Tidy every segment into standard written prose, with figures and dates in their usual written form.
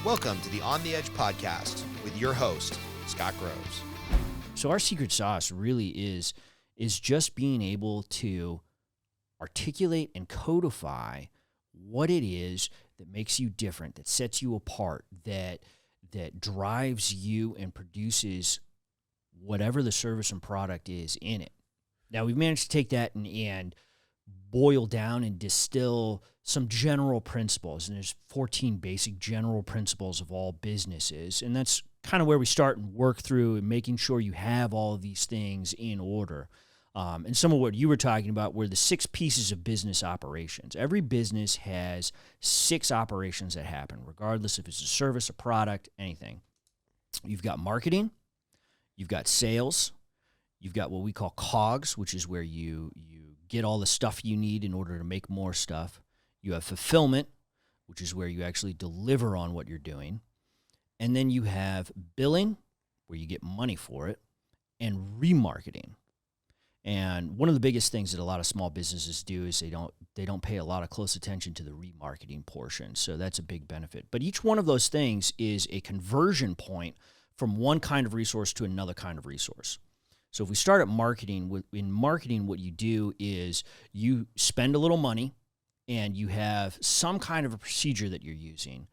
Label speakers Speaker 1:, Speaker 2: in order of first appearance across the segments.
Speaker 1: Welcome to the On the Edge podcast with your host, Scott Groves.
Speaker 2: So our secret sauce really is just being able to articulate and codify what it is that makes you different, that sets you apart, that drives you and produces whatever the service and product is in it. Now, we've managed to take that and boil down and distill some general principles, and there's 14 basic general principles of all businesses, and that's kind of where we start and work through and making sure you have all of these things in order. And some of what you were talking about were the 6 pieces of business operations. Every business has 6 operations that happen, regardless if it's a service, a product, anything. You've got marketing, you've got sales, you've got what we call COGS, which is where you get all the stuff you need in order to make more stuff. You have fulfillment, which is where you actually deliver on what you're doing. And then you have billing, where you get money for it, and remarketing. And one of the biggest things that a lot of small businesses do is they don't pay a lot of close attention to the remarketing portion. So that's a big benefit. But each one of those things is a conversion point from one kind of resource to another kind of resource. So if we start at marketing, in marketing, what you do is you spend a little money and you have some kind of a procedure that you're using,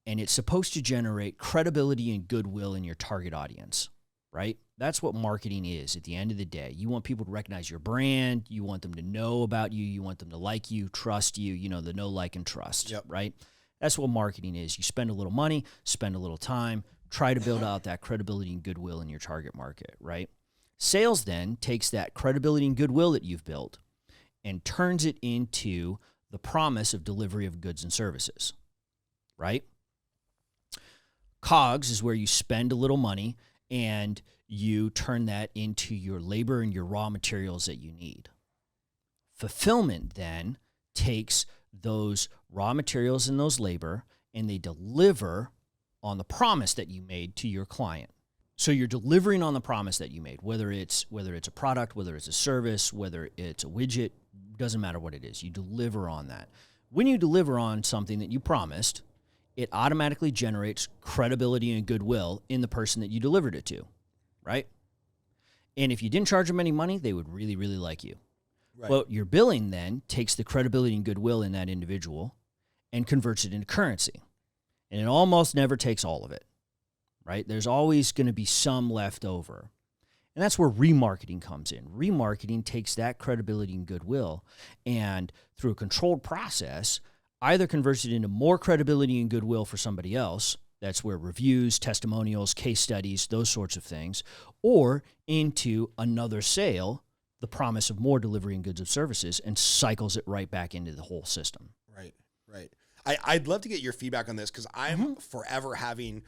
Speaker 2: and it's supposed to generate credibility and goodwill in your target audience, right? That's what marketing is at the end of the day. You want people to recognize your brand. You want them to know about you. You want them to like you, trust you, the know, like, and trust,
Speaker 1: Yep.
Speaker 2: Right? That's what marketing is. You spend a little money, spend a little time, try to build out that credibility and goodwill in your target market, right? Sales then takes that credibility and goodwill that you've built and turns it into the promise of delivery of goods and services, right? COGS is where you spend a little money and you turn that into your labor and your raw materials that you need. Fulfillment then takes those raw materials and those labor and they deliver on the promise that you made to your client. So you're delivering on the promise that you made, whether it's a product, whether it's a service, whether it's a widget, doesn't matter what it is. You deliver on that. When you deliver on something that you promised, it automatically generates credibility and goodwill in the person that you delivered it to, right? And if you didn't charge them any money, they would really, really like you. Right. Well, your billing then takes the credibility and goodwill in that individual and converts it into currency. And it almost never takes all of it, right? There's always going to be some left over. And that's where remarketing comes in. Remarketing takes that credibility and goodwill and through a controlled process, either converts it into more credibility and goodwill for somebody else. That's where reviews, testimonials, case studies, those sorts of things, or into another sale, the promise of more delivery and goods and services, and cycles it right back into the whole system.
Speaker 1: Right. I'd love to get your feedback on this because I'm forever having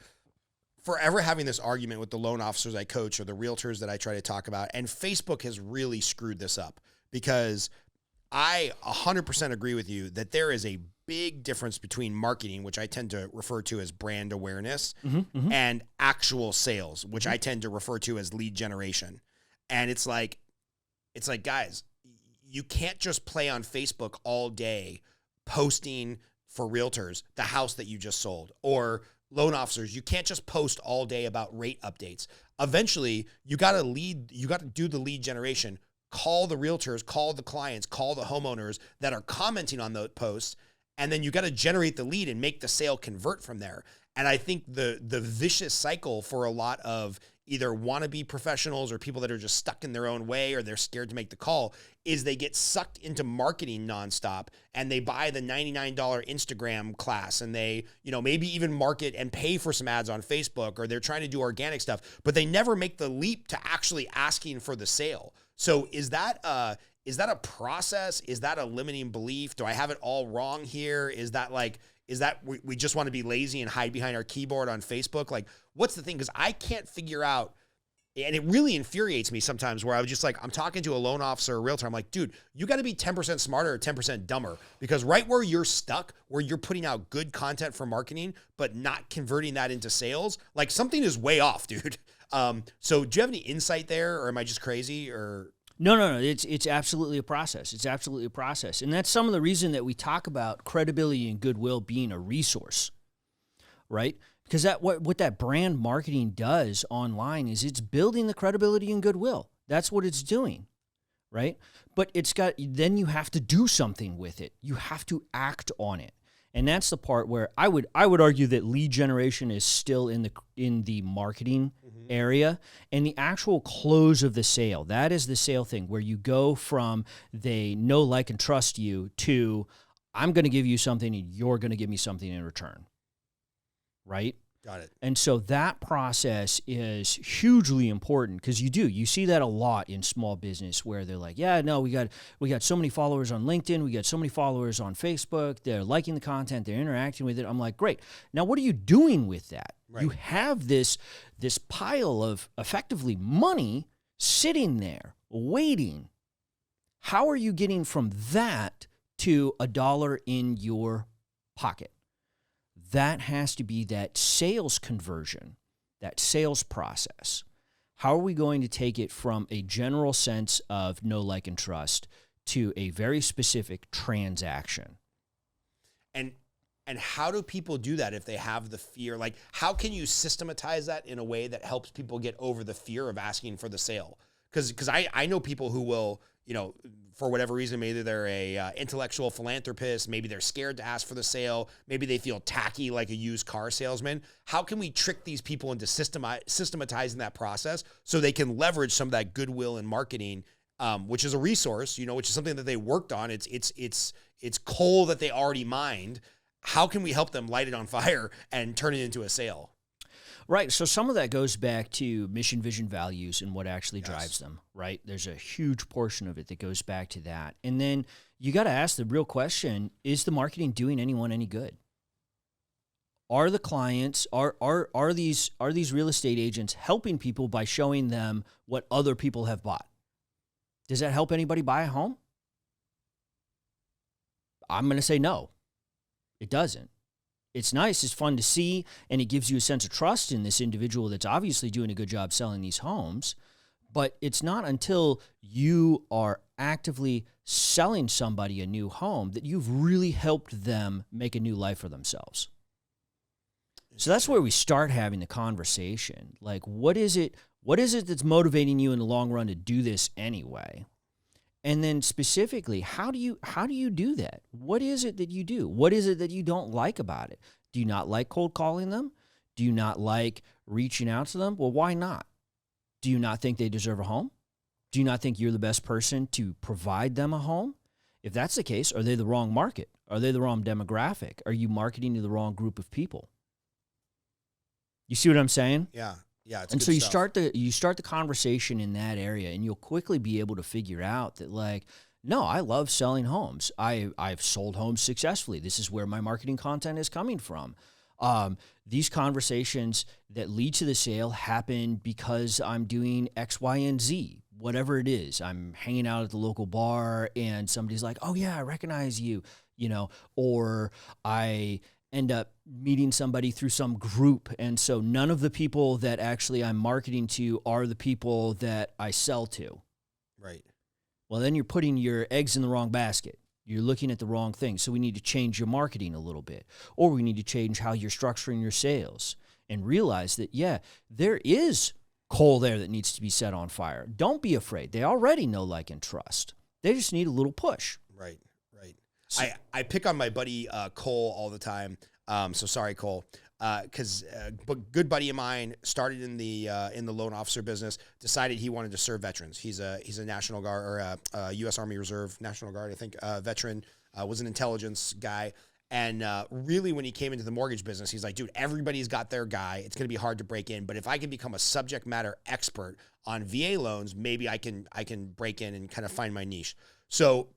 Speaker 1: this argument with the loan officers I coach or the realtors that I try to talk about. And Facebook has really screwed this up because I 100% agree with you that there is a big difference between marketing, which I tend to refer to as brand awareness, and actual sales, which I tend to refer to as lead generation. And it's like, guys, you can't just play on Facebook all day posting for realtors the house that you just sold, or loan officers, you can't just post all day about rate updates. Eventually, you got to do the lead generation, call the realtors, call the clients, call the homeowners that are commenting on the posts, and then you got to generate the lead and make the sale convert from there. And I think the vicious cycle for a lot of either wannabe professionals or people that are just stuck in their own way or they're scared to make the call is they get sucked into marketing nonstop and they buy the $99 Instagram class and they, maybe even market and pay for some ads on Facebook, or they're trying to do organic stuff, but they never make the leap to actually asking for the sale. So is that a process? Is that a limiting belief? Do I have it all wrong here? Is that we just want to be lazy and hide behind our keyboard on Facebook? Like, what's the thing? Because I can't figure out, and it really infuriates me sometimes where I was just like, I'm talking to a loan officer or a realtor. I'm like, dude, you got to be 10% smarter or 10% dumber, because right where you're stuck, where you're putting out good content for marketing, but not converting that into sales, like something is way off, dude. So do you have any insight there, or am I just crazy, or?
Speaker 2: No. It's absolutely a process. It's absolutely a process. And that's some of the reason that we talk about credibility and goodwill being a resource. right? Because what that brand marketing does online is it's building the credibility and goodwill. That's what it's doing, right? But then you have to do something with it. You have to act on it. And that's the part where I would argue that lead generation is still in the marketing area, and the actual close of the sale. That is the sale thing where you go from they know, like, and trust you to I'm going to give you something and you're going to give me something in return. Right?
Speaker 1: Got it.
Speaker 2: And so that process is hugely important because you see that a lot in small business where they're like, yeah, no, we got so many followers on LinkedIn, we got so many followers on Facebook, they're liking the content, they're interacting with it. I'm like, great. Now what are you doing with that? Right. You have this pile of effectively money sitting there waiting. How are you getting from that to $1 in your pocket? That has to be that sales conversion, that sales process. How are we going to take it from a general sense of know, like, and trust to a very specific transaction?
Speaker 1: And how do people do that if they have the fear? Like, how can you systematize that in a way that helps people get over the fear of asking for the sale? Because I know people who will, for whatever reason, maybe they're a intellectual philanthropist, maybe they're scared to ask for the sale, maybe they feel tacky like a used car salesman. How can we trick these people into systematizing that process so they can leverage some of that goodwill in marketing, which is a resource, which is something that they worked on. It's coal that they already mined. How can we help them light it on fire and turn it into a sale?
Speaker 2: Right. So some of that goes back to mission, vision, values, and what actually drives them, right? There's a huge portion of it that goes back to that. And then you got to ask the real question, is the marketing doing anyone any good? Are the clients, are these real estate agents helping people by showing them what other people have bought? Does that help anybody buy a home? I'm going to say no. It doesn't. It's nice, it's fun to see, and it gives you a sense of trust in this individual that's obviously doing a good job selling these homes. But it's not until you are actively selling somebody a new home that you've really helped them make a new life for themselves. So that's where we start having the conversation. Like, what is it that's motivating you in the long run to do this anyway? And then specifically, how do you do that? What is it that you do? What is it that you don't like about it? Do you not like cold calling them? Do you not like reaching out to them? Well, why not? Do you not think they deserve a home? Do you not think you're the best person to provide them a home? If that's the case, are they the wrong market? Are they the wrong demographic? Are you marketing to the wrong group of people? You see what I'm saying?
Speaker 1: Yeah. Yeah,
Speaker 2: and so you start the conversation in that area, and you'll quickly be able to figure out that, like, no, I love selling homes. I've sold homes successfully. This is where my marketing content is coming from. These conversations that lead to the sale happen because I'm doing X, Y, and Z, whatever it is. I'm hanging out at the local bar, and somebody's like, "Oh yeah, I recognize you," or I end up meeting somebody through some group. And so none of the people that actually I'm marketing to are the people that I sell to.
Speaker 1: Right.
Speaker 2: Well, then you're putting your eggs in the wrong basket. You're looking at the wrong thing. So we need to change your marketing a little bit, or we need to change how you're structuring your sales and realize that, yeah, there is coal there that needs to be set on fire. Don't be afraid. They already know, like, and trust. They just need a little push.
Speaker 1: Right. I pick on my buddy Cole all the time. So sorry, Cole, because good buddy of mine started in the loan officer business. Decided he wanted to serve veterans. He's a National Guard or a U.S. Army Reserve National Guard, I think, veteran. Was an intelligence guy, and really when he came into the mortgage business, he's like, dude, everybody's got their guy. It's going to be hard to break in, but if I can become a subject matter expert on VA loans, maybe I can break in and kind of find my niche. So.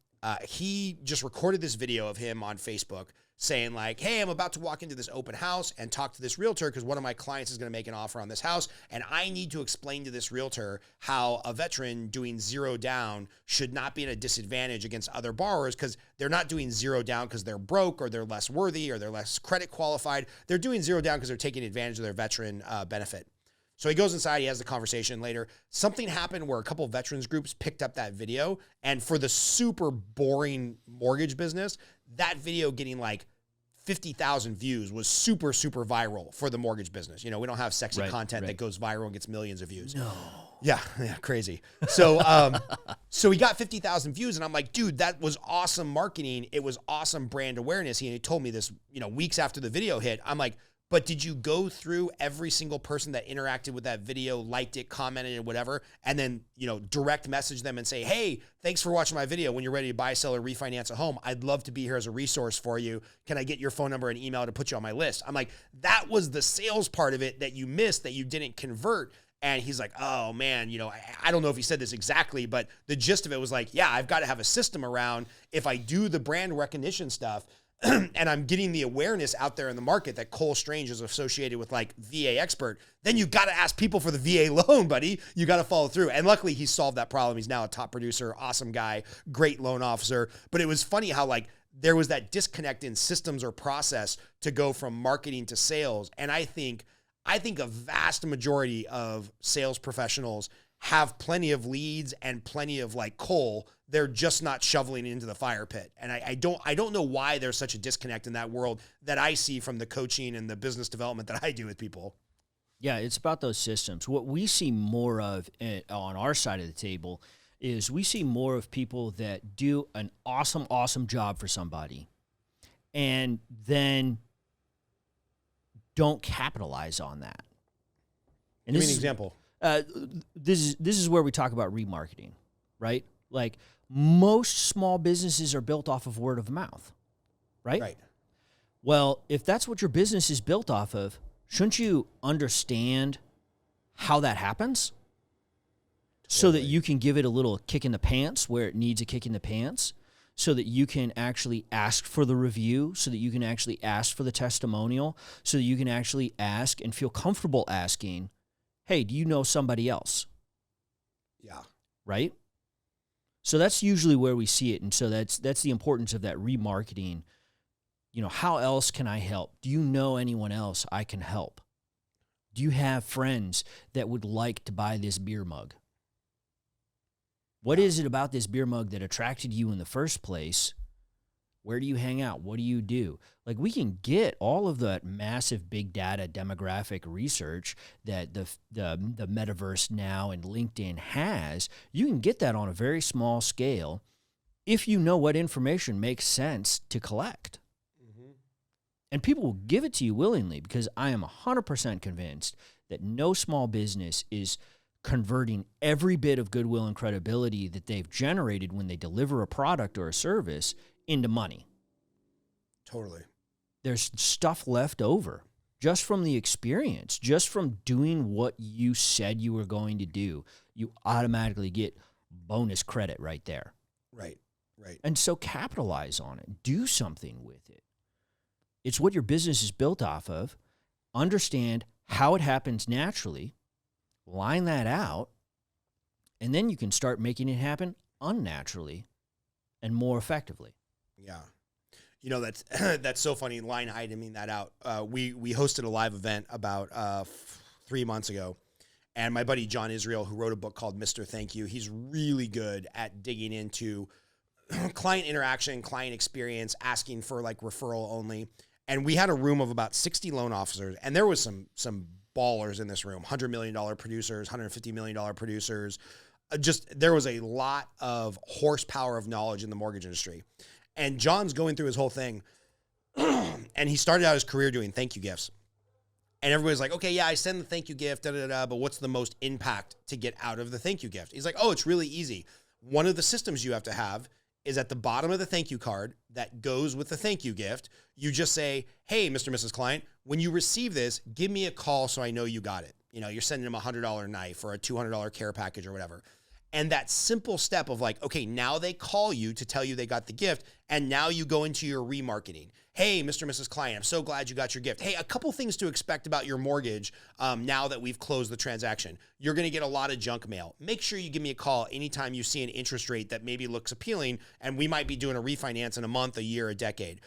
Speaker 1: He just recorded this video of him on Facebook saying, like, hey, I'm about to walk into this open house and talk to this realtor because one of my clients is going to make an offer on this house. And I need to explain to this realtor how a veteran doing zero down should not be at a disadvantage against other borrowers because they're not doing zero down because they're broke or they're less worthy or they're less credit qualified. They're doing zero down because they're taking advantage of their veteran benefit. So he goes inside, he has the conversation later. Something happened where a couple of veterans groups picked up that video, and for the super boring mortgage business, that video getting like 50,000 views was super, super viral for the mortgage business. You know, we don't have sexy content that goes viral and gets millions of views.
Speaker 2: No.
Speaker 1: Yeah, crazy. So, so he got 50,000 views, and I'm like, dude, that was awesome marketing. It was awesome brand awareness. He told me this, you know, weeks after the video hit. I'm like, but did you go through every single person that interacted with that video, liked it, commented it, whatever, and then, you know, direct message them and say, hey, thanks for watching my video. When you're ready to buy, sell, or refinance a home, I'd love to be here as a resource for you. Can I get your phone number and email to put you on my list? I'm like, that was the sales part of it that you missed, that you didn't convert. And he's like, oh man, you know, I don't know if he said this exactly, but the gist of it was like, yeah, I've got to have a system around if I do the brand recognition stuff and I'm getting the awareness out there in the market that Cole Strange is associated with like VA expert, then you got to ask people for the VA loan, buddy. You got to follow through. And luckily he solved that problem. He's now a top producer, awesome guy, great loan officer. But it was funny how like there was that disconnect in systems or process to go from marketing to sales. And I think a vast majority of sales professionals have plenty of leads and plenty of like coal. They're just not shoveling it into the fire pit. And I don't know why there's such a disconnect in that world that I see from the coaching and the business development that I do with people.
Speaker 2: Yeah, it's about those systems. What we see more of on our side of the table is we see more of people that do an awesome job for somebody and then don't capitalize on that. And
Speaker 1: Give me an example.
Speaker 2: This is where we talk about remarketing, right? Like most small businesses are built off of word of mouth, right?
Speaker 1: Right.
Speaker 2: Well, if that's what your business is built off of, shouldn't you understand how that happens? So that you can give it a little kick in the pants where it needs a kick in the pants, so that you can actually ask for the review, so that you can actually ask for the testimonial, so that you can actually ask and feel comfortable asking, hey, do you know somebody else?
Speaker 1: Yeah.
Speaker 2: Right? So that's usually where we see it. And so that's the importance of that remarketing. You know, how else can I help? Do you know anyone else I can help? Do you have friends that would like to buy this beer mug? What is it about this beer mug that attracted you in the first place? Where do you hang out? What do you do? Like, we can get all of that massive big data demographic research that the metaverse now and LinkedIn has. You can get that on a very small scale if you know what information makes sense to collect. Mm-hmm. And people will give it to you willingly, because I am 100% convinced that no small business is converting every bit of goodwill and credibility that they've generated when they deliver a product or a service into money.
Speaker 1: Totally.
Speaker 2: There's stuff left over just from the experience, just from doing what you said you were going to do. You automatically get bonus credit right there.
Speaker 1: Right.
Speaker 2: And so capitalize on it. Do something with it. It's what your business is built off of. Understand how it happens naturally. Line that out. And then you can start making it happen unnaturally and more effectively.
Speaker 1: Yeah. You know, that's so funny, line iteming that out. We hosted a live event about 3 months ago, and my buddy John Israel, who wrote a book called Mr. Thank You, he's really good at digging into client interaction, client experience, asking for like referral only. And we had a room of about 60 loan officers, and there was some ballers in this room, $100 million producers, $150 million producers. There was a lot of horsepower of knowledge in the mortgage industry. And John's going through his whole thing, and he started out his career doing thank you gifts. And everybody's like, okay, yeah, I send the thank you gift, but what's the most impact to get out of the thank you gift? He's like, oh, it's really easy. One of the systems you have to have is at the bottom of the thank you card that goes with the thank you gift. You just say, hey, Mr. and Mrs. Client, when you receive this, give me a call so I know you got it. You know, you're sending them a $100 knife or a $200 care package or whatever. And that simple step of like, okay, now they call you to tell you they got the gift, and now you go into your remarketing. Hey, Mr. and Mrs. Client, I'm so glad you got your gift. Hey, a couple things to expect about your mortgage now that we've closed the transaction. You're going to get a lot of junk mail. Make sure you give me a call anytime you see an interest rate that maybe looks appealing, and we might be doing a refinance in a month, a year, a decade.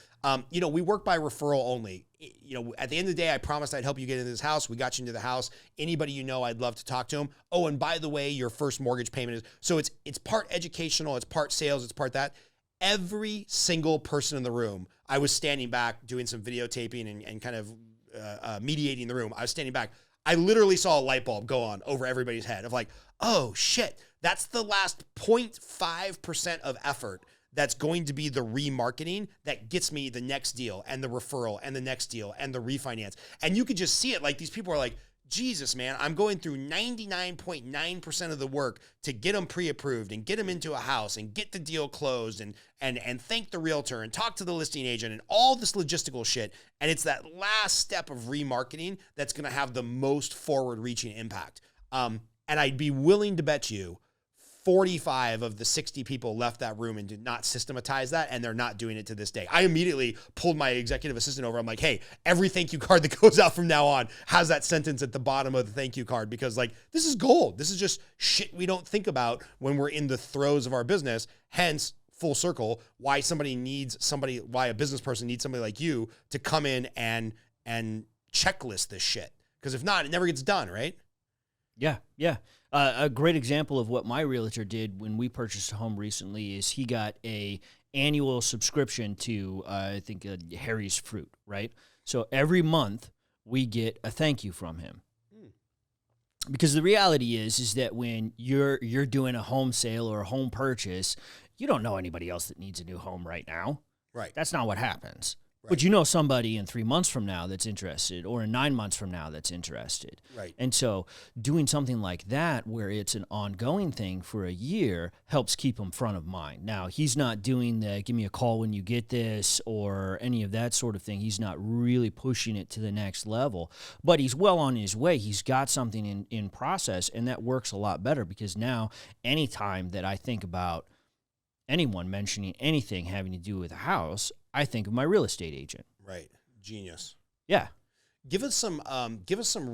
Speaker 1: You know, we work by referral only. You know, at the end of the day, I promised I'd help you get into this house. We got you into the house. Anybody you know, I'd love to talk to them. Oh, and by the way, your first mortgage payment is, so it's part educational, it's part sales, it's part that. Every single person in the room, I was standing back doing some videotaping and kind of mediating the room. I was standing back. I literally saw a light bulb go on over everybody's head of like, oh shit, that's the last 0.5% of effort that's going to be the remarketing that gets me the next deal and the referral and the next deal and the refinance. And you could just see it. Like, these people are like, Jesus, man, I'm going through 99.9% of the work to get them pre-approved and get them into a house and get the deal closed and thank the realtor and talk to the listing agent and all this logistical shit. And it's that last step of remarketing that's going to have the most forward-reaching impact. And I'd be willing to bet you 45 of the 60 people left that room and did not systematize that, and they're not doing it to this day. I immediately pulled my executive assistant over. I'm like, hey, every thank you card that goes out from now on has that sentence at the bottom of the thank you card, because like, this is gold. This is just shit we don't think about when we're in the throes of our business. Hence, full circle, why a business person needs somebody like you to come in and checklist this shit. Because if not, it never gets done, right?
Speaker 2: Yeah, yeah. A great example of what my realtor did when we purchased a home recently is he got a annual subscription to, I think, Harry's Fruit, right? So every month we get a thank you from him. Because the reality is that when you're doing a home sale or a home purchase, you don't know anybody else that needs a new home right now.
Speaker 1: Right.
Speaker 2: That's not what happens.
Speaker 1: Right.
Speaker 2: But you know somebody in 3 months from now that's interested, or in 9 months from now that's interested.
Speaker 1: Right.
Speaker 2: And so doing something like that where it's an ongoing thing for a year helps keep him front of mind. Now, he's not doing the give me a call when you get this or any of that sort of thing. He's not really pushing it to the next level, but he's well on his way. He's got something in process, and that works a lot better, because now anytime that I think about anyone mentioning anything having to do with a house, I think of my real estate agent.
Speaker 1: Right. Genius.
Speaker 2: Yeah.
Speaker 1: Give us some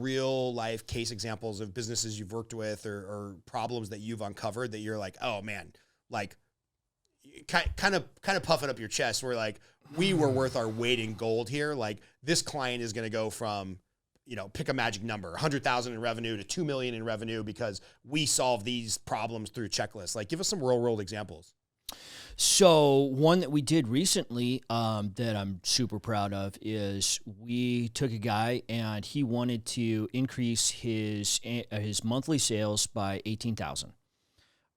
Speaker 1: real life case examples of businesses you've worked with or problems that you've uncovered that you're like, oh man, like kind of puffing up your chest. Where like, we were worth our weight in gold here. Like, this client is going to go from, pick a magic number, 100,000 in revenue to 2 million in revenue because we solve these problems through checklists. Like, give us some real world examples.
Speaker 2: So one that we did recently that I'm super proud of is we took a guy and he wanted to increase his monthly sales by 18,000.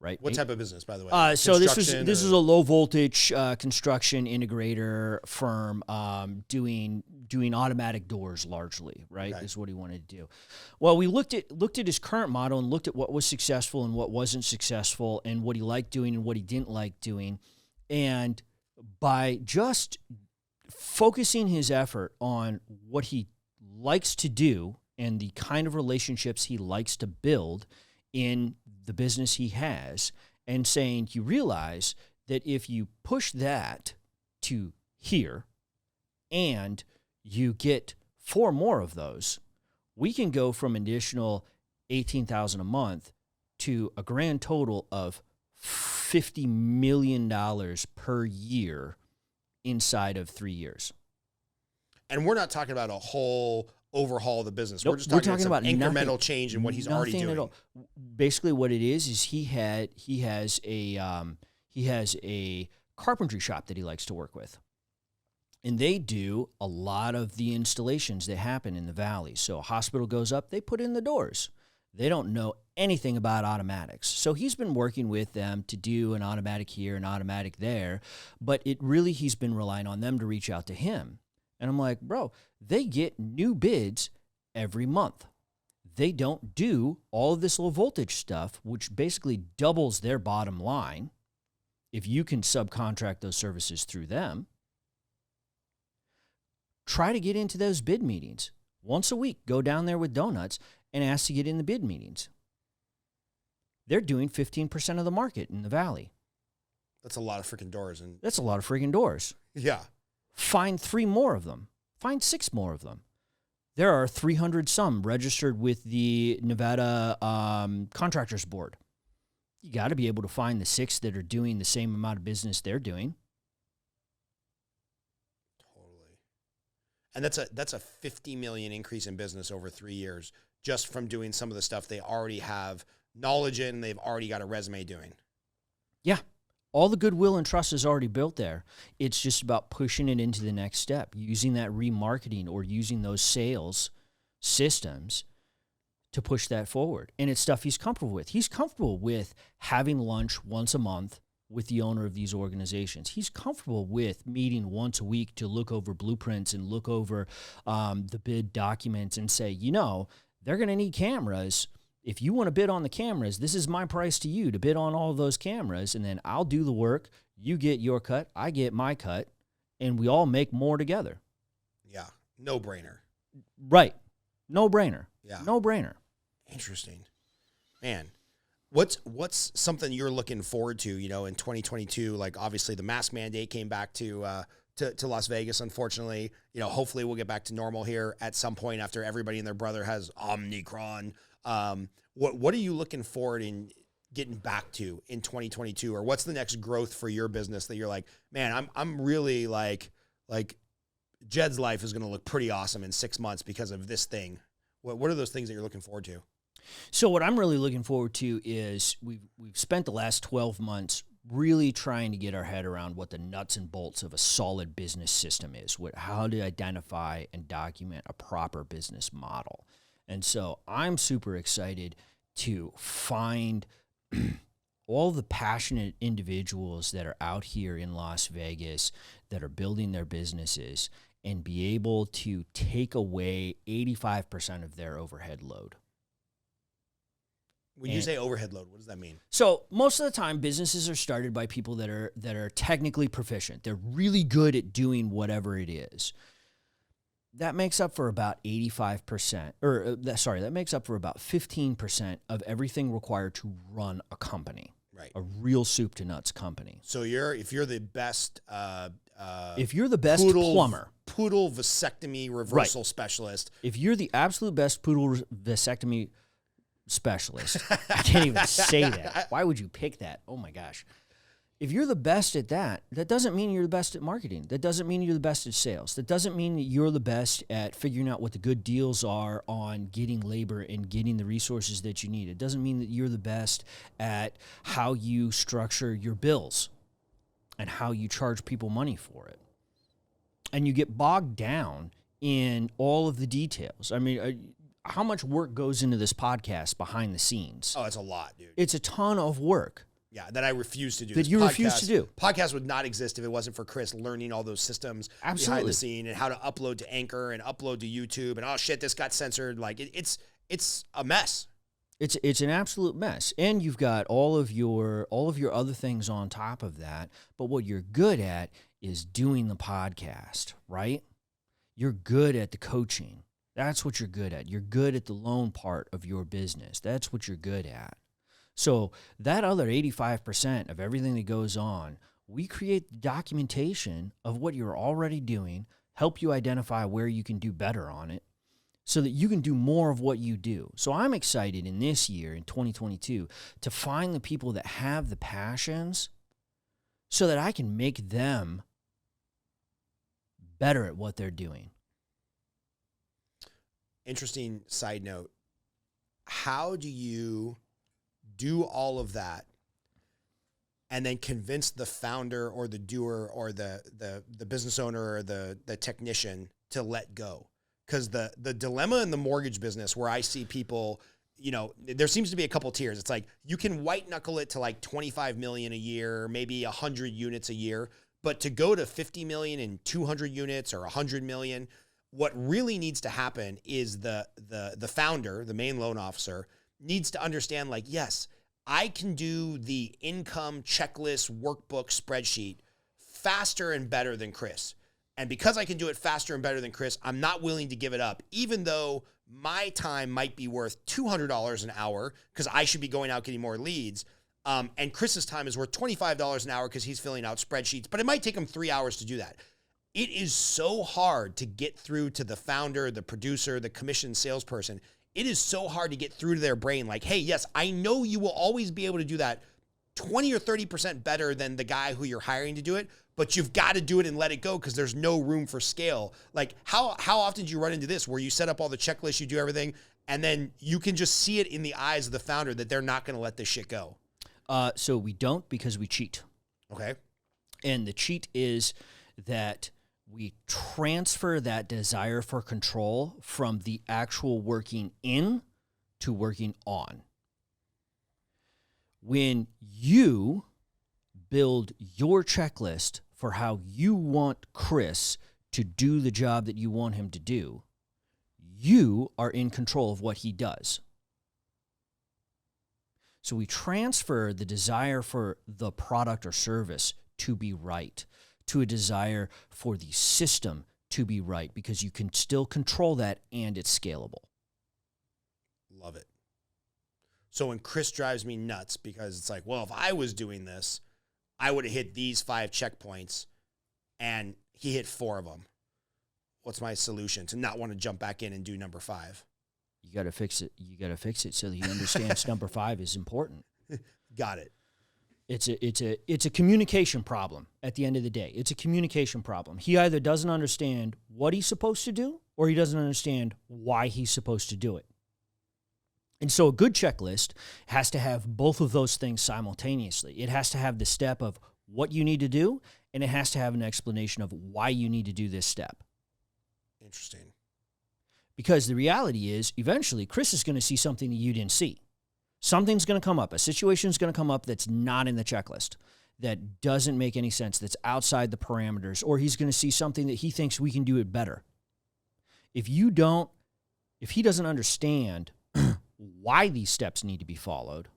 Speaker 2: Right.
Speaker 1: What type of business, by the way?
Speaker 2: So this is a low voltage construction integrator firm doing automatic doors largely. Right, okay. Is what he wanted to do. Well, we looked at his current model and looked at what was successful and what wasn't successful, and what he liked doing and what he didn't like doing, and by just focusing his effort on what he likes to do and the kind of relationships he likes to build in the business he has, and saying, you realize that if you push that to here and you get 4 more of those, we can go from an additional 18,000 a month to a grand total of $50 million per year inside of 3 years.
Speaker 1: And we're not talking about a whole overhaul of the business.
Speaker 2: Nope,
Speaker 1: we're just talking about incremental
Speaker 2: nothing,
Speaker 1: change in what he's already doing.
Speaker 2: At all. Basically, what it is he has a carpentry shop that he likes to work with, and they do a lot of the installations that happen in the valley. So a hospital goes up, they put in the doors. They don't know anything about automatics. So he's been working with them to do an automatic here, an automatic there, but he's been relying on them to reach out to him. And I'm like, bro, they get new bids every month. They don't do all of this low voltage stuff, which basically doubles their bottom line if you can subcontract those services through them. Try to get into those bid meetings. Once a week, go down there with donuts and ask to get in the bid meetings. They're doing 15% of the market in the valley.
Speaker 1: That's a lot of freaking doors.
Speaker 2: That's a lot of freaking doors.
Speaker 1: Yeah.
Speaker 2: Find 3 more of them. Find 6 more of them. There are 300 some registered with the Nevada Contractors Board. You got to be able to find the 6 that are doing the same amount of business they're doing.
Speaker 1: Totally. And that's a 50 million increase in business over 3 years just from doing some of the stuff they already have knowledge in and they've already got a resume doing.
Speaker 2: Yeah. All the goodwill and trust is already built there. It's just about pushing it into the next step, using that remarketing or using those sales systems to push that forward. And it's stuff he's comfortable with. He's comfortable with having lunch once a month with the owner of these organizations. He's comfortable with meeting once a week to look over blueprints and look over the bid documents and say, they're going to need cameras. If you want to bid on the cameras, this is my price to you to bid on all of those cameras, and then I'll do the work. You get your cut, I get my cut, and we all make more together.
Speaker 1: Yeah, no brainer.
Speaker 2: Right, no brainer.
Speaker 1: Yeah,
Speaker 2: no brainer.
Speaker 1: Interesting, man. What's something you're looking forward to? In 2022, like obviously the mask mandate came back to Las Vegas. Unfortunately, hopefully we'll get back to normal here at some point after everybody and their brother has Omicron. What are you looking forward in getting back to in 2022, or what's the next growth for your business that you're like, man, I'm really like Jed's life is going to look pretty awesome in 6 months because of this thing. What are those things that you're looking forward to?
Speaker 2: So what I'm really looking forward to is we've spent the last 12 months really trying to get our head around what the nuts and bolts of a solid business system is, how to identify and document a proper business model. And so I'm super excited to find all the passionate individuals that are out here in Las Vegas that are building their businesses and be able to take away 85% of their overhead load.
Speaker 1: When you say overhead load, what does that mean?
Speaker 2: So most of the time, businesses are started by people that are technically proficient. They're really good at doing whatever it is. That makes up for about 85%, that makes up for about 15% of everything required to run a company.
Speaker 1: Right.
Speaker 2: A real soup to nuts company.
Speaker 1: So if you're the best
Speaker 2: plumber,
Speaker 1: poodle vasectomy reversal specialist.
Speaker 2: If you're the absolute best poodle vasectomy specialist, I can't even say that. Why would you pick that? Oh my gosh. If you're the best at that, that doesn't mean you're the best at marketing. That doesn't mean you're the best at sales. That doesn't mean that you're the best at figuring out what the good deals are on getting labor and getting the resources that you need. It doesn't mean that you're the best at how you structure your bills and how you charge people money for it. And you get bogged down in all of the details. I mean, how much work goes into this podcast behind the scenes?
Speaker 1: Oh, it's a lot, dude.
Speaker 2: It's a ton of work.
Speaker 1: Yeah, that I refuse to do.
Speaker 2: That you refuse to do.
Speaker 1: Podcast would not exist if it wasn't for Chris learning all those systems behind the scene and how to upload to Anchor and upload to YouTube and, oh shit, this got censored. Like it's a mess.
Speaker 2: It's an absolute mess. And you've got all of your other things on top of that. But what you're good at is doing the podcast, right? You're good at the coaching. That's what you're good at. You're good at the loan part of your business. That's what you're good at. So that other 85% of everything that goes on, we create the documentation of what you're already doing, help you identify where you can do better on it so that you can do more of what you do. So I'm excited in this year, in 2022, to find the people that have the passions so that I can make them better at what they're doing.
Speaker 1: Interesting side note. How do you do all of that and then convince the founder or the doer or the business owner or the technician to let go? Because the dilemma in the mortgage business where I see people, there seems to be a couple tiers. It's like you can white knuckle it to like 25 million a year, maybe 100 units a year, but to go to 50 million and 200 units or 100 million, what really needs to happen is the founder, the main loan officer, needs to understand, like, yes, I can do the income checklist workbook spreadsheet faster and better than Chris. And because I can do it faster and better than Chris, I'm not willing to give it up, even though my time might be worth $200 an hour because I should be going out getting more leads. And Chris's time is worth $25 an hour because he's filling out spreadsheets, but it might take him 3 hours to do that. It is so hard to get through to the founder, the producer, the commission salesperson. It is so hard to get through to their brain. Like, hey, yes, I know you will always be able to do that 20 or 30% better than the guy who you're hiring to do it, but you've got to do it and let it go because there's no room for scale. Like, how often do you run into this where you set up all the checklists, you do everything, and then you can just see it in the eyes of the founder that they're not going to let this shit go?
Speaker 2: So we don't, because we cheat.
Speaker 1: Okay.
Speaker 2: And the cheat is that we transfer that desire for control from the actual working in to working on. When you build your checklist for how you want Chris to do the job that you want him to do, you are in control of what he does. So we transfer the desire for the product or service to be right to a desire for the system to be right, because you can still control that and it's scalable.
Speaker 1: Love it. So when Chris drives me nuts because it's like, well, if I was doing this, I would have hit these 5 checkpoints and he hit 4 of them. What's my solution to not want to jump back in and do number 5?
Speaker 2: You got to fix it. You got to fix it so that he understands number 5 is important.
Speaker 1: Got it.
Speaker 2: It's a communication problem at the end of the day. It's a communication problem. He either doesn't understand what he's supposed to do or he doesn't understand why he's supposed to do it. And so a good checklist has to have both of those things simultaneously. It has to have the step of what you need to do, and it has to have an explanation of why you need to do this step.
Speaker 1: Interesting.
Speaker 2: Because the reality is, eventually, Chris is going to see something that you didn't see. Something's going to come up. A situation's going to come up that's not in the checklist, that doesn't make any sense, that's outside the parameters, or he's going to see something that he thinks we can do it better. If he doesn't understand why these steps need to be followed,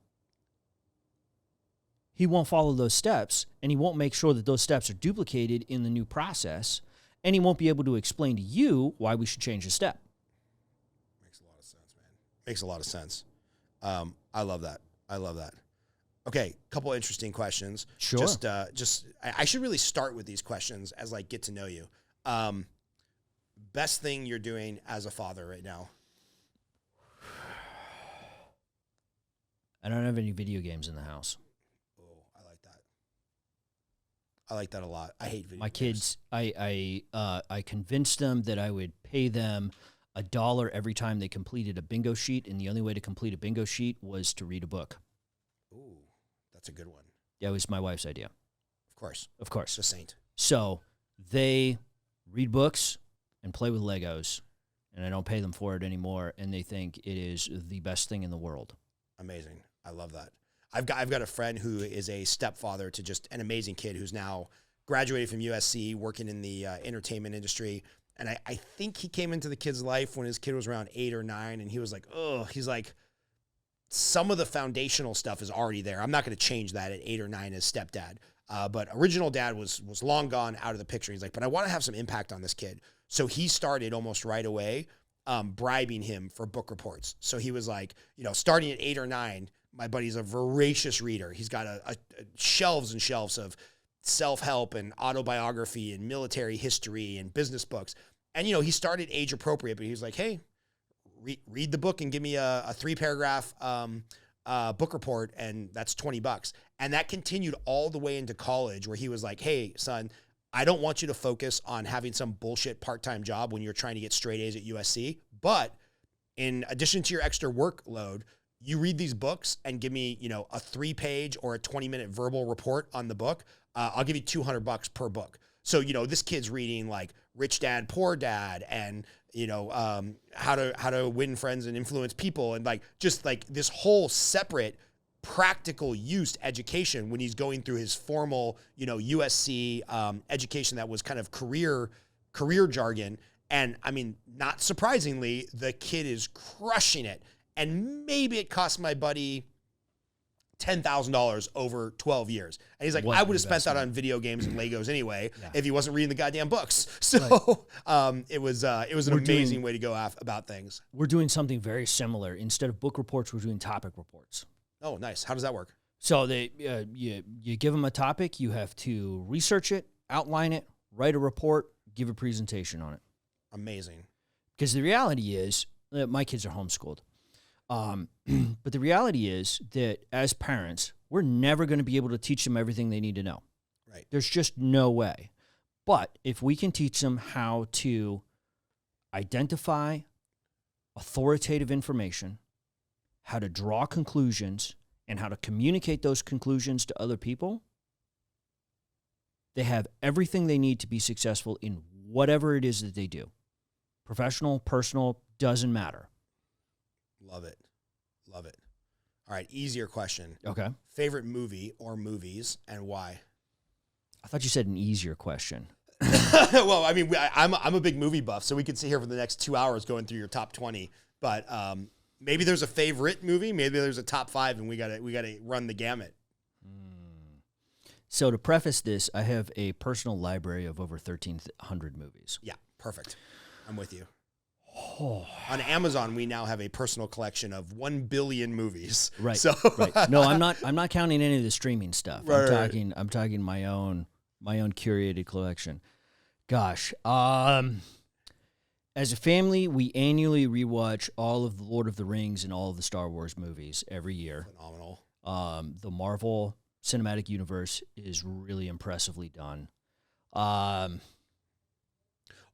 Speaker 2: he won't follow those steps, and he won't make sure that those steps are duplicated in the new process, and he won't be able to explain to you why we should change the step.
Speaker 1: Makes a lot of sense, man. Makes a lot of sense. I love that. I love that. Okay, couple interesting questions.
Speaker 2: Sure.
Speaker 1: I should really start with these questions as like get to know you. Best thing you're doing as a father right now?
Speaker 2: I don't have any video games in the house.
Speaker 1: Oh, I like that. I like that a lot. I hate video
Speaker 2: My
Speaker 1: games.
Speaker 2: kids, I convinced them that I would pay them $1 every time they completed a bingo sheet, and the only way to complete a bingo sheet was to read a book.
Speaker 1: Ooh, that's a good one.
Speaker 2: That was my wife's idea.
Speaker 1: Of course. The saint.
Speaker 2: So they read books and play with Legos, and I don't pay them for it anymore, and they think it is the best thing in the world.
Speaker 1: Amazing. I love that. I've got a friend who is a stepfather to just an amazing kid who's now graduated from USC, working in the entertainment industry. And I think he came into the kid's life when his kid was around 8 or 9, and he was like, oh, he's like, some of the foundational stuff is already there. I'm not going to change that at 8 or 9 as stepdad. But original dad was long gone out of the picture. He's like, but I want to have some impact on this kid. So he started almost right away bribing him for book reports. So he was like, starting at 8 or 9, my buddy's a voracious reader. He's got a shelves and shelves of self-help and autobiography and military history and business books. And, he started age appropriate, but he was like, hey, read the book and give me a 3-paragraph book report, and that's $20. And that continued all the way into college, where he was like, hey, son, I don't want you to focus on having some bullshit part-time job when you're trying to get straight A's at USC, but in addition to your extra workload, you read these books and give me, a 3-page or a 20-minute verbal report on the book. I'll give you $200 per book. So, this kid's reading like Rich Dad, Poor Dad, and, how to win friends and influence people. And just this whole separate practical use education when he's going through his formal, USC education that was kind of career jargon. And I mean, not surprisingly, the kid is crushing it. And maybe it cost my buddy $10,000 over 12 years. And he's like, I would have spent that on video games and Legos anyway, if he wasn't reading the goddamn books. So it was an amazing way to go about things.
Speaker 2: We're doing something very similar. Instead of book reports, we're doing topic reports.
Speaker 1: Oh, nice. How does that work?
Speaker 2: So you give them a topic, you have to research it, outline it, write a report, give a presentation on it.
Speaker 1: Amazing.
Speaker 2: Because the reality is, my kids are homeschooled. But the reality is that as parents, we're never going to be able to teach them everything they need to know.
Speaker 1: Right.
Speaker 2: There's just no way. But if we can teach them how to identify authoritative information, how to draw conclusions, and how to communicate those conclusions to other people, They have everything they need to be successful in whatever it is that they do. Professional, personal, doesn't matter.
Speaker 1: Love it. Love it. All right, easier question.
Speaker 2: Okay.
Speaker 1: Favorite movie or movies and why?
Speaker 2: I thought you said an easier question.
Speaker 1: Well, I mean, I'm a big movie buff, so we could sit here for the next 2 hours going through your top 20. But maybe there's a favorite movie, maybe there's a top 5, and we gotta run the gamut.
Speaker 2: So to preface this, I have a personal library of over 1,300 movies.
Speaker 1: Yeah, perfect. I'm with you. Oh. On Amazon, we now have a personal collection of 1 billion movies.
Speaker 2: Right.
Speaker 1: So
Speaker 2: right. No, I'm not counting any of the streaming stuff.
Speaker 1: Right,
Speaker 2: I'm talking my own curated collection. Gosh. As a family, we annually rewatch all of the Lord of the Rings and all of the Star Wars movies every year.
Speaker 1: Phenomenal.
Speaker 2: The Marvel Cinematic Universe is really impressively done.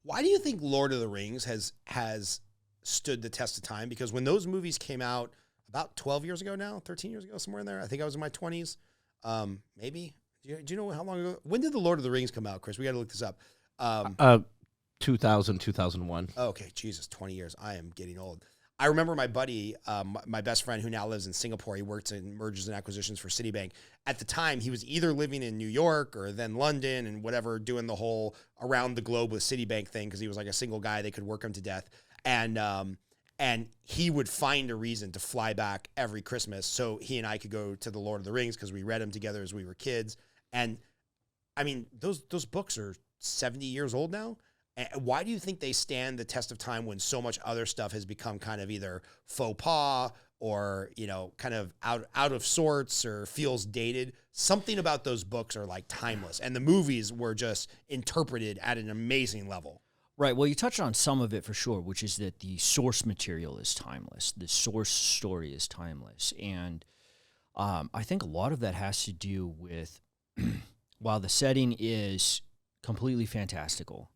Speaker 1: Why do you think Lord of the Rings has stood the test of time? Because when those movies came out about 12 years ago now, 13 years ago, somewhere in there, I think I was in my 20s, maybe. Do you know how long ago? When did the Lord of the Rings come out, Chris? We got to look this up.
Speaker 3: 2000, 2001.
Speaker 1: Okay, Jesus, 20 years. I am getting old. I remember my buddy, my best friend who now lives in Singapore. He works in mergers and acquisitions for Citibank. At the time, he was either living in New York or then London and whatever, doing the whole around the globe with Citibank thing because he was like a single guy. They could work him to death. And he would find a reason to fly back every Christmas so he and I could go to the Lord of the Rings because we read them together as we were kids. And, I mean, those books are 70 years old now. Why do you think they stand the test of time when so much other stuff has become kind of either faux pas or, kind of out of sorts or feels dated? Something about those books are like timeless, and the movies were just interpreted at an amazing level.
Speaker 2: Right. Well, you touched on some of it for sure, which is that the source material is timeless. The source story is timeless. And I think a lot of that has to do with, while the setting is completely fantastical,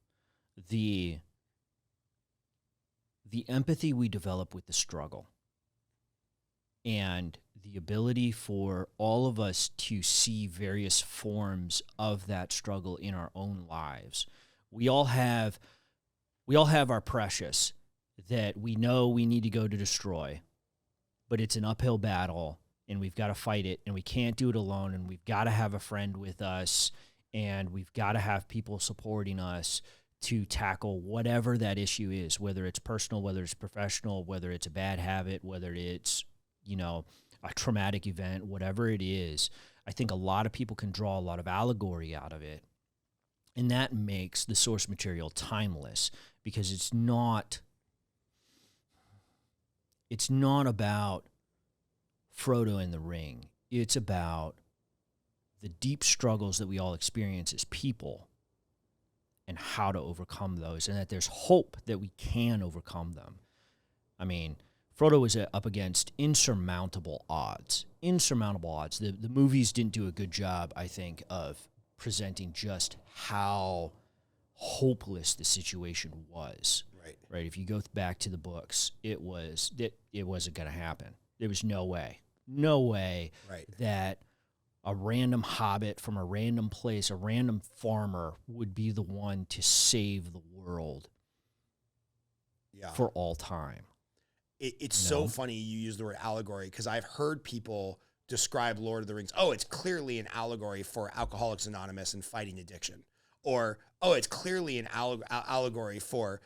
Speaker 2: the empathy we develop with the struggle and the ability for all of us to see various forms of that struggle in our own lives. We all have our precious that we know we need to go to destroy, but it's an uphill battle and we've got to fight it and we can't do it alone and we've got to have a friend with us and we've got to have people supporting us to tackle whatever that issue is, whether it's personal, whether it's professional, whether it's a bad habit, whether it's, a traumatic event, whatever it is. I think a lot of people can draw a lot of allegory out of it. And that makes the source material timeless because it's not about Frodo in the ring. It's about the deep struggles that we all experience as people and how to overcome those, and that there's hope that we can overcome them. I mean, Frodo was up against insurmountable odds. The movies didn't do a good job, I think, of presenting just how hopeless the situation was. Right. If you go back to the books, it wasn't going to happen. There was no way that a random hobbit from a random place, a random farmer, would be the one to save the world for all time.
Speaker 1: It's so funny you use the word allegory because I've heard people describe Lord of the Rings. Oh, it's clearly an allegory for Alcoholics Anonymous and fighting addiction. Or, oh, it's clearly an allegory for,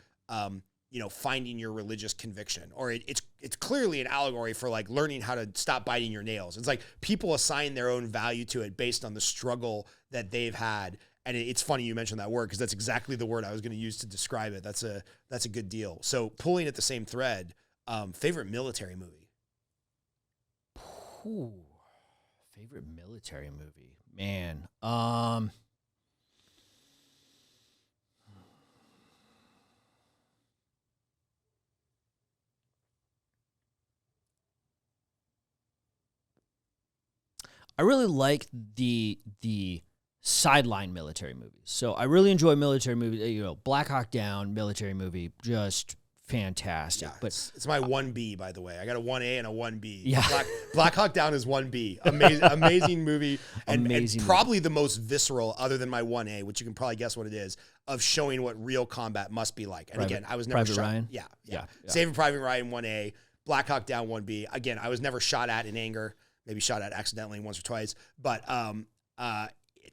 Speaker 1: finding your religious conviction. Or it's clearly an allegory for like learning how to stop biting your nails. It's like people assign their own value to it based on the struggle that they've had. And it's funny you mentioned that word because that's exactly the word I was going to use to describe it. That's a good deal. So pulling at the same thread, favorite military movie?
Speaker 2: Favorite military movie? Man. I really like the sideline military movies. So I really enjoy military movies. Black Hawk Down, military movie, just fantastic.
Speaker 1: Yeah,
Speaker 2: But
Speaker 1: it's my 1B, by the way. I got a 1A and a 1B.
Speaker 2: Yeah.
Speaker 1: Black Hawk Down is 1B. Amazing movie. And
Speaker 2: Amazing
Speaker 1: probably the most visceral, other than my 1A, which you can probably guess what it is, of showing what real combat must be like. And again, I was never
Speaker 2: Private
Speaker 1: shot.
Speaker 2: Ryan?
Speaker 1: Yeah.
Speaker 2: Yeah.
Speaker 1: Saving Private Ryan 1A, Black Hawk Down 1B. Again, I was never shot at in anger, maybe shot at accidentally once or twice. But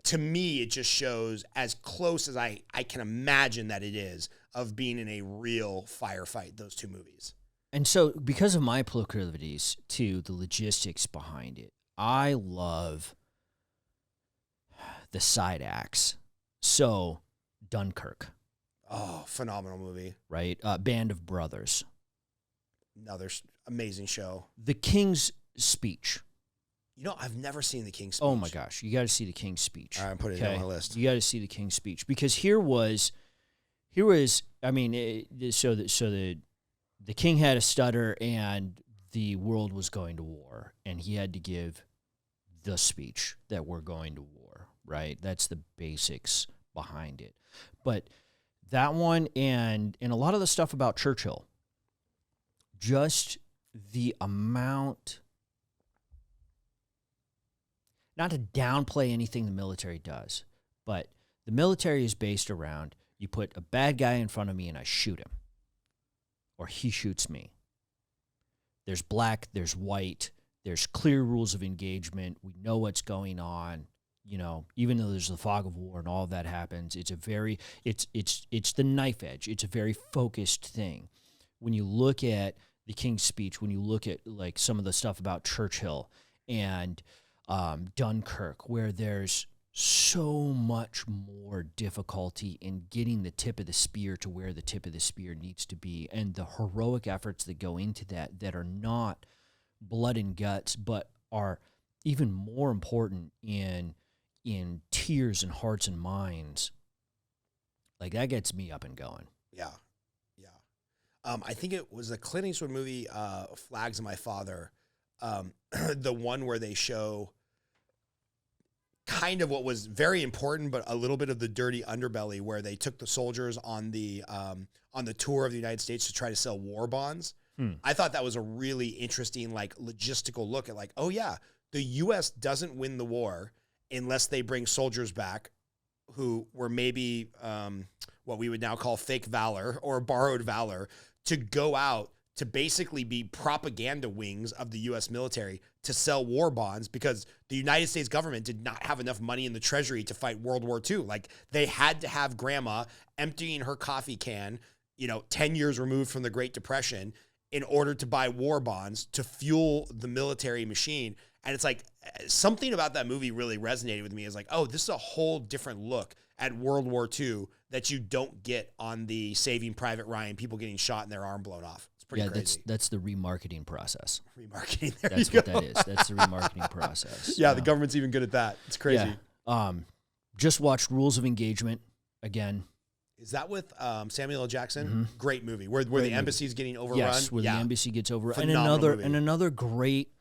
Speaker 1: to me, it just shows as close as I can imagine that it is of being in a real firefight, those two movies.
Speaker 2: And so because of my proclivities to the logistics behind it, I love the side acts. So Dunkirk.
Speaker 1: Oh, phenomenal movie.
Speaker 2: Right? Band of Brothers.
Speaker 1: Another amazing show.
Speaker 2: The King's Speech.
Speaker 1: You know, I've never seen The King's Speech.
Speaker 2: Oh my gosh, you got to see The King's Speech.
Speaker 1: All right, I'm putting it on my list.
Speaker 2: You got to see The King's Speech because here was, I mean, the king had a stutter and the world was going to war, and he had to give the speech that we're going to war. Right, that's the basics behind it. But that one and a lot of the stuff about Churchill, just the amount. Not to downplay anything the military does, but the military is based around you put a bad guy in front of me and I shoot him, or he shoots me. There's black, there's white, there's clear rules of engagement. We know what's going on. You know, even though there's the fog of war and all of that happens, it's the knife edge. It's a very focused thing. When you look at the King's Speech, when you look at like some of the stuff about Churchill and Dunkirk, where there's so much more difficulty in getting the tip of the spear to where the tip of the spear needs to be, and the heroic efforts that go into that are not blood and guts, but are even more important in tears and hearts and minds. Like, that gets me up and going.
Speaker 1: Yeah. I think it was the Clint Eastwood movie, Flags of My Father, the one where they show kind of what was very important, but a little bit of the dirty underbelly, where they took the soldiers on the tour of the United States to try to sell war bonds. I thought that was a really interesting, like, logistical look at, like, oh yeah, the U.S. doesn't win the war unless they bring soldiers back who were maybe what we would now call fake valor or borrowed valor, to go out to basically be propaganda wings of the U.S. military to sell war bonds, because the United States government did not have enough money in the treasury to fight World War II. Like, they had to have grandma emptying her coffee can, 10 years removed from the Great Depression, in order to buy war bonds to fuel the military machine. And it's like, something about that movie really resonated with me. Is like, oh, this is a whole different look at World War II that you don't get on the Saving Private Ryan, people getting shot and their arm blown off. It's pretty crazy.
Speaker 2: That's the remarketing process.
Speaker 1: Remarketing,
Speaker 2: that's what that is. That's the remarketing process.
Speaker 1: Yeah, the government's even good at that. It's crazy.
Speaker 2: Yeah. Just watched Rules of Engagement again.
Speaker 1: Is that with Samuel L. Jackson? Mm-hmm. Great movie. Where the embassy's getting overrun.
Speaker 2: Yes, where the embassy gets overrun.
Speaker 1: Phenomenal
Speaker 2: And another great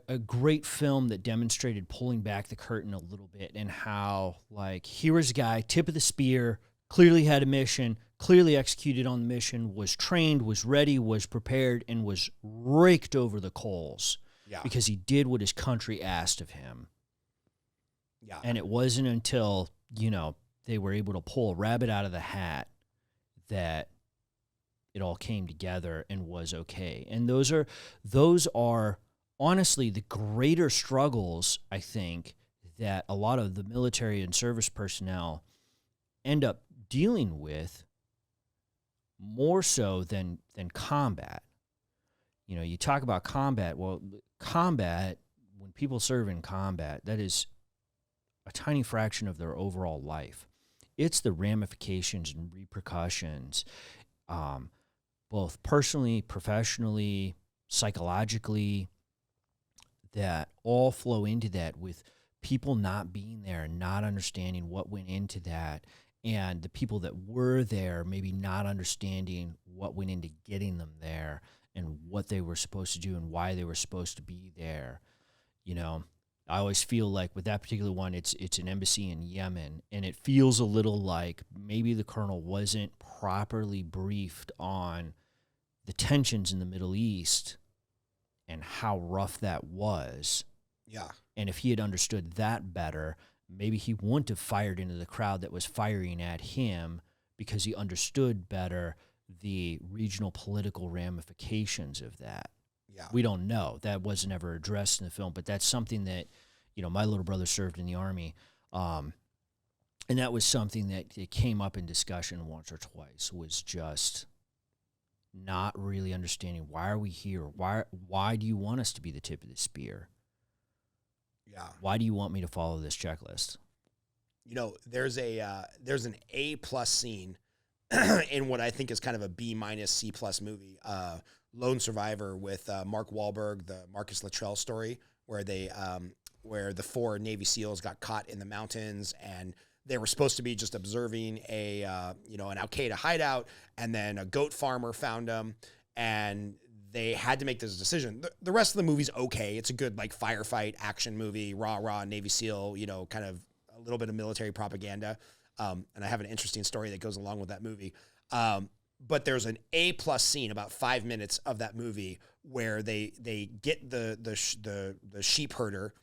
Speaker 2: a great film that demonstrated pulling back the curtain a little bit, and how, like, here was a guy, tip of the spear, clearly had a mission, clearly executed on the mission, was trained, was ready, was prepared, and was raked over the coals because he did what his country asked of him.
Speaker 1: Yeah.
Speaker 2: And it wasn't until, they were able to pull a rabbit out of the hat that it all came together and was okay. And those are honestly the greater struggles, I think, that a lot of the military and service personnel end up dealing with, more so than combat. You talk about combat. Well, combat, when people serve in combat, that is a tiny fraction of their overall life. It's the ramifications and repercussions, both personally, professionally, psychologically, that all flow into that, with people not being there and not understanding what went into that, and the people that were there maybe not understanding what went into getting them there and what they were supposed to do and why they were supposed to be there. I always feel like with that particular one, it's an embassy in Yemen, and it feels a little like maybe the colonel wasn't properly briefed on the tensions in the Middle East and how rough that was.
Speaker 1: Yeah.
Speaker 2: And if he had understood that better, maybe he wouldn't have fired into the crowd that was firing at him, because he understood better the regional political ramifications of that.
Speaker 1: Yeah.
Speaker 2: We don't know. That wasn't ever addressed in the film, but that's something that, my little brother served in the Army, and that was something that it came up in discussion once or twice, was just not really understanding, why are we here? Why do you want us to be the tip of the spear?
Speaker 1: Yeah.
Speaker 2: Why do you want me to follow this checklist?
Speaker 1: There's an A+ scene in what I think is kind of a B- C+ movie, Lone Survivor, with Mark Wahlberg, the Marcus Luttrell story, where where the 4 Navy SEALs got caught in the mountains, and they were supposed to be just observing an Al-Qaeda hideout, and then a goat farmer found them, and they had to make this decision. The rest of the movie's okay. It's a good firefight action movie, rah Navy SEAL, kind of a little bit of military propaganda. And I have an interesting story that goes along with that movie. But there's an A+ scene, about 5 minutes of that movie, where they get the sheep herder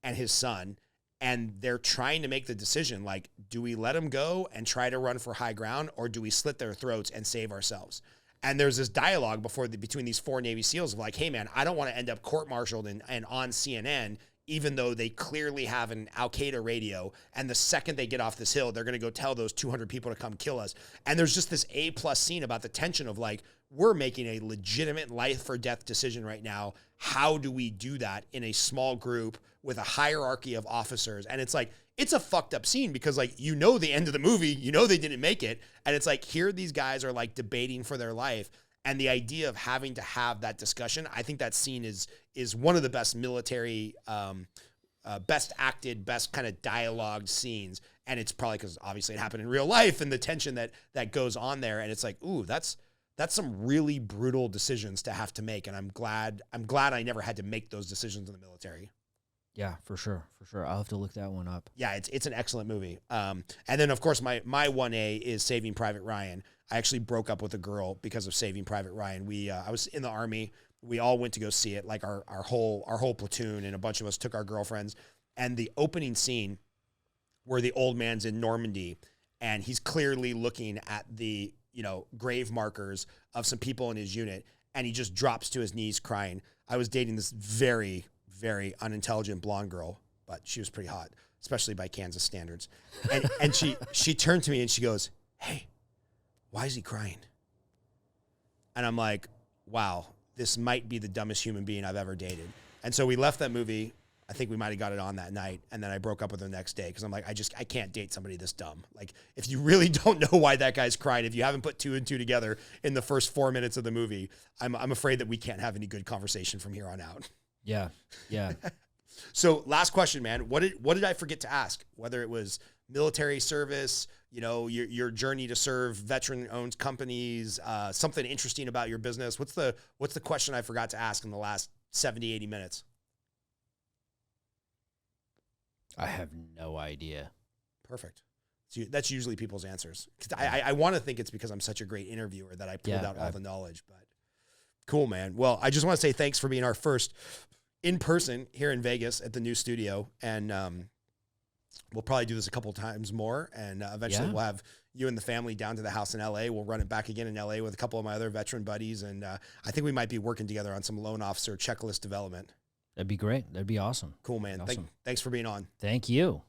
Speaker 1: and his son, and they're trying to make the decision, do we let them go and try to run for high ground, or do we slit their throats and save ourselves? And there's this dialogue between these 4 Navy SEALs of hey man, I don't want to end up court-martialed and on CNN, even though they clearly have an Al-Qaeda radio, and the second they get off this hill, they're going to go tell those 200 people to come kill us. And there's just this A+ scene about the tension of we're making a legitimate life or death decision right now. How do we do that in a small group with a hierarchy of officers? And it's it's a fucked up scene, because the end of the movie, they didn't make it. And it's here these guys are debating for their life. And the idea of having to have that discussion, I think that scene is one of the best military, best acted, best kind of dialogued scenes. And it's probably because obviously it happened in real life, and the tension that goes on there. And it's ooh, that's some really brutal decisions to have to make. And I'm glad I never had to make those decisions in the military.
Speaker 2: Yeah, for sure. I'll have to look that one up.
Speaker 1: Yeah, it's an excellent movie. And then of course my 1A is Saving Private Ryan. I actually broke up with a girl because of Saving Private Ryan. I was in the Army. We all went to go see it, our whole platoon, and a bunch of us took our girlfriends. And the opening scene, where the old man's in Normandy, and he's clearly looking at the grave markers of some people in his unit, and he just drops to his knees crying. I was dating this very, very unintelligent blonde girl, but she was pretty hot, especially by Kansas standards. And she turned to me and she goes, "Hey, why is he crying?" And I'm like, wow, this might be the dumbest human being I've ever dated. And so we left that movie. I think we might have got it on that night. And then I broke up with her the next day, because I'm like, I can't date somebody this dumb. If you really don't know why that guy's crying, if you haven't put 2 and 2 together in the first 4 minutes of the movie, I'm afraid that we can't have any good conversation from here on out.
Speaker 2: Yeah.
Speaker 1: So last question, man. What did I forget to ask? Whether it was military service, your journey to serve veteran-owned companies, something interesting about your business. What's the question I forgot to ask in the last 70, 80 minutes?
Speaker 2: I have no idea.
Speaker 1: Perfect. So that's usually people's answers. 'Cause I want to think it's because I'm such a great interviewer that I pulled out all the knowledge. But cool, man. Well, I just want to say thanks for being our first in person here in Vegas at the new studio. And we'll probably do this a couple times more. And eventually we'll have you and the family down to the house in LA. We'll run it back again in LA with a couple of my other veteran buddies. And I think we might be working together on some loan officer checklist development.
Speaker 2: That'd be great. That'd be awesome.
Speaker 1: Cool, man.
Speaker 2: Awesome.
Speaker 1: Thanks for being on.
Speaker 2: Thank you.